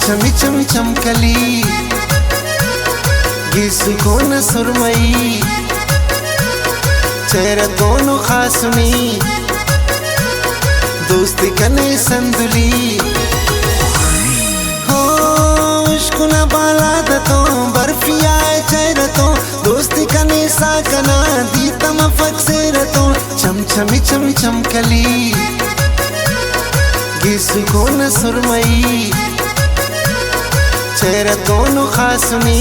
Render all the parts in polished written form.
छमी छम चमकली ये सुकून सुरमई चेहरा दोनों खासमी दोस्ती कने संदुली हो इश्कुना बाला दतो बर्फिया चेहरा तो दोस्ती कने साकना दी तम फक से रतो चम छमी छम चमकली ये सुकून सुरमई चेहरा दोनों खासमी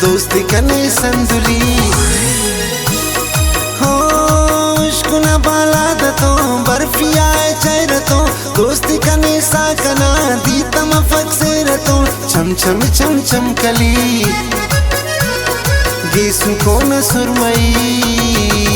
दोस्ती कने संदुली हो इश्कुना बाला दतो बर्फिया चेहरा तो दोस्ती कने साकना दी तम फक से रतो चम छम चम चमकली ये सुकून सुरमई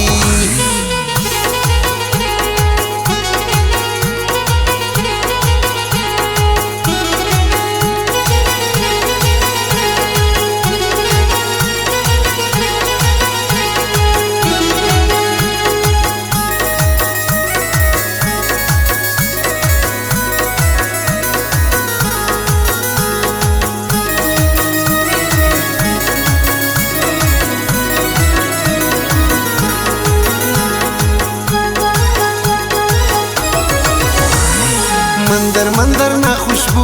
मंदर मंदर ना खुशबू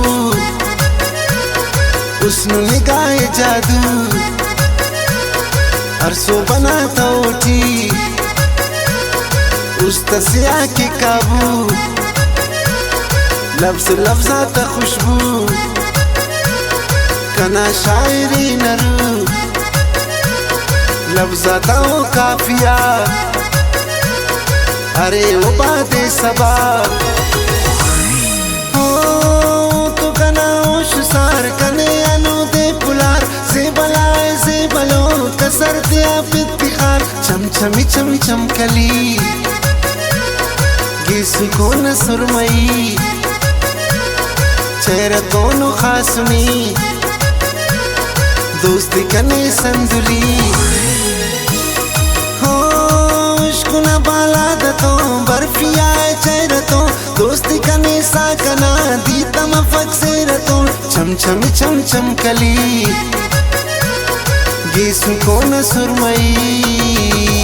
उसनु निगाह जादू अरसो बनाता उठी उस तसिया के काबू लफ्ज लफ्जाता खुशबू कना शायरी नरू लफ्जाता ओ काफिया अरे वो बादे सबा सार कने अनु दे पुलार से बलाए से बलो कसर दिया बितिखार चम छमी चम चमकली ये सुकून सुरमई चेहरा दोनों खासमी दोस्ती कने संदुली हो इश्कुना बाला दतो बर्फिया चेहरा तो दोस्ती कने साकना दी तम फक से रतो चम छम चम चमकली ये सुकून सुरमई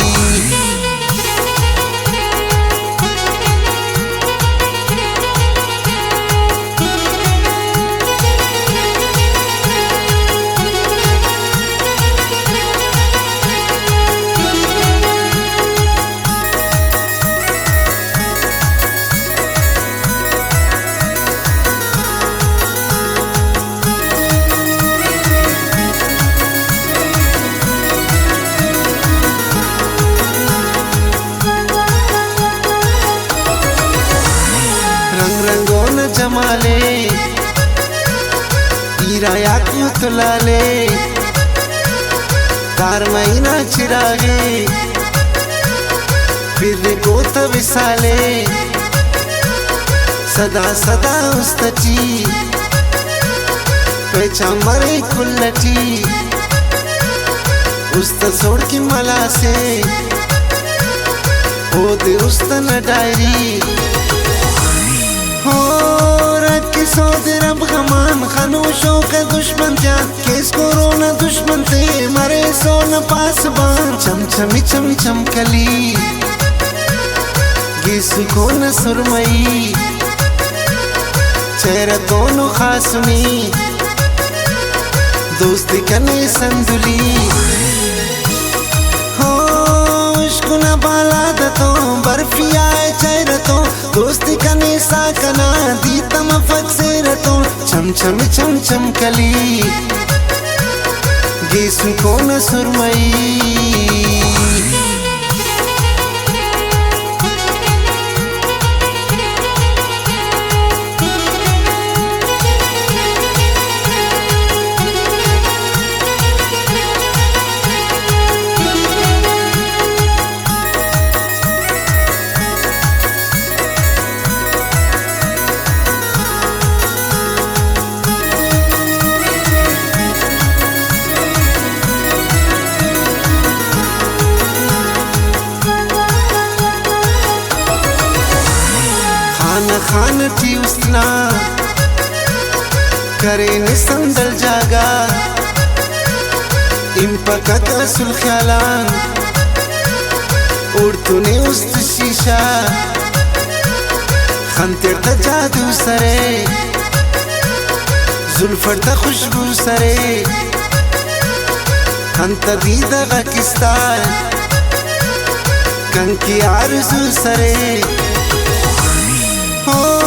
रंगों न जमाले ईरा याकूत लाले तार महीना चिरागे फिर गोत विसाले सदा सदा उस्तची पेचा मरे कुल्लटी उस्त सोड़ की मला से ओद उस्त न डायरी हो रख सोद रब गमान खानोशों का दुश्मन जान केस कोरोना दुश्मन थे मरे सोन पासबान चम छमी चम चमकली ये सुकून सुरमई चेहरा दोनों खासमी दोस्ती कने संदुली हो इश्कुना बाला दतो बर्फिया चेहरा तो दोस्ती कने साकना दी तम फक से रतो चम छम चम चमकली ये सुकून सुरमई खान खान थी उसना Karene sandal jaga impaka kasul khayalan urtune ust shisha khanter ta jadu sare zulfar ta khushbu sare khanta dida pakistan kanki arzu sare ho